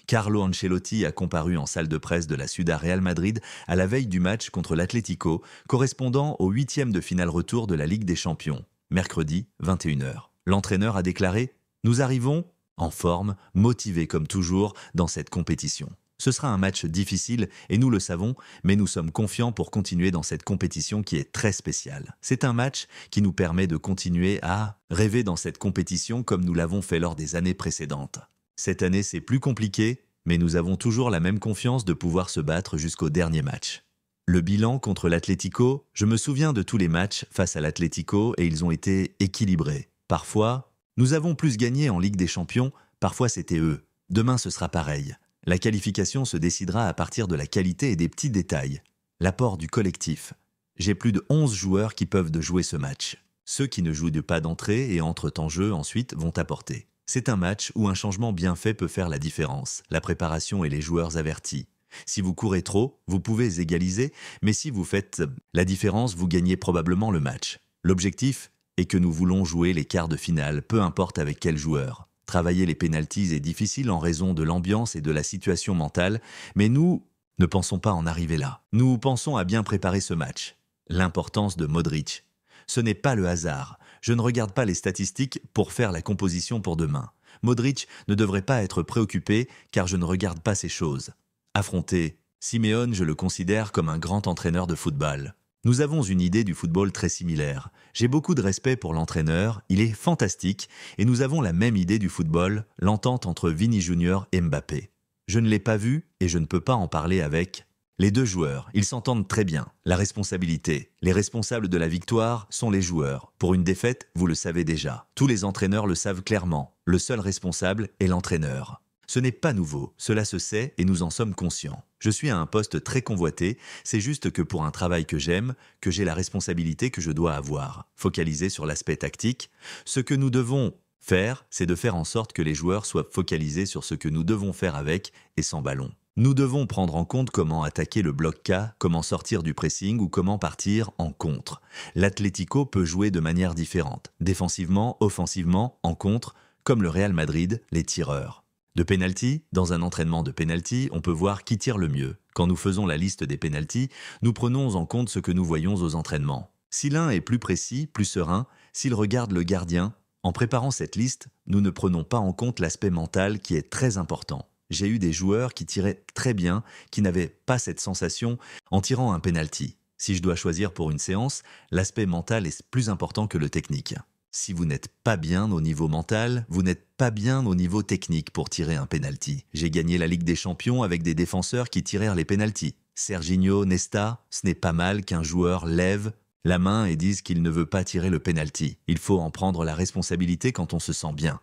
Carlo Ancelotti a comparu en salle de presse de la Ciudad Real Madrid à la veille du match contre l'Atlético, correspondant au huitième de finale retour de la Ligue des Champions, mercredi 21h. L'entraîneur a déclaré « Nous arrivons en forme, motivés comme toujours dans cette compétition. Ce sera un match difficile et nous le savons, mais nous sommes confiants pour continuer dans cette compétition qui est très spéciale. C'est un match qui nous permet de continuer à rêver dans cette compétition comme nous l'avons fait lors des années précédentes. Cette année, c'est plus compliqué, mais nous avons toujours la même confiance de pouvoir se battre jusqu'au dernier match. Le bilan contre l'Atlético, je me souviens de tous les matchs face à l'Atlético et ils ont été équilibrés. Parfois, nous avons plus gagné en Ligue des Champions, parfois c'était eux. Demain, ce sera pareil. La qualification se décidera à partir de la qualité et des petits détails. L'apport du collectif. J'ai plus de 11 joueurs qui peuvent jouer ce match. Ceux qui ne jouent pas d'entrée et entrent en jeu ensuite vont apporter. C'est un match où un changement bien fait peut faire la différence, la préparation et les joueurs avertis. Si vous courez trop, vous pouvez égaliser, mais si vous faites la différence, vous gagnez probablement le match. L'objectif est que nous voulons jouer les quarts de finale, peu importe avec quel joueur. Travailler les pénaltys est difficile en raison de l'ambiance et de la situation mentale, mais nous ne pensons pas en arriver là. Nous pensons à bien préparer ce match. L'importance de Modric. Ce n'est pas le hasard. Je ne regarde pas les statistiques pour faire la composition pour demain. Modric ne devrait pas être préoccupé car je ne regarde pas ces choses. Affronter Simeone, je le considère comme un grand entraîneur de football. Nous avons une idée du football très similaire. J'ai beaucoup de respect pour l'entraîneur, il est fantastique et nous avons la même idée du football, l'entente entre Vini Junior et Mbappé. Je ne l'ai pas vu et je ne peux pas en parler avec les deux joueurs. Ils s'entendent très bien. La responsabilité. Les responsables de la victoire sont les joueurs. Pour une défaite, vous le savez déjà. Tous les entraîneurs le savent clairement. Le seul responsable est l'entraîneur. Ce n'est pas nouveau, cela se sait et nous en sommes conscients. Je suis à un poste très convoité, c'est juste que pour un travail que j'aime, que j'ai la responsabilité que je dois avoir. Focalisé sur l'aspect tactique, ce que nous devons faire, c'est de faire en sorte que les joueurs soient focalisés sur ce que nous devons faire avec et sans ballon. Nous devons prendre en compte comment attaquer le bloc K, comment sortir du pressing ou comment partir en contre. L'Atlético peut jouer de manière différente, défensivement, offensivement, en contre, comme le Real Madrid, les tireurs. De pénalty, dans un entraînement de pénalty, on peut voir qui tire le mieux. Quand nous faisons la liste des pénaltys, nous prenons en compte ce que nous voyons aux entraînements. Si l'un est plus précis, plus serein, s'il regarde le gardien, en préparant cette liste, nous ne prenons pas en compte l'aspect mental qui est très important. J'ai eu des joueurs qui tiraient très bien, qui n'avaient pas cette sensation en tirant un pénalty. Si je dois choisir pour une séance, l'aspect mental est plus important que le technique. Si vous n'êtes pas bien au niveau mental, vous n'êtes pas bien au niveau technique pour tirer un penalty. J'ai gagné la Ligue des Champions avec des défenseurs qui tirèrent les penaltys. Serginho, Nesta, ce n'est pas mal qu'un joueur lève la main et dise qu'il ne veut pas tirer le penalty. Il faut en prendre la responsabilité quand on se sent bien.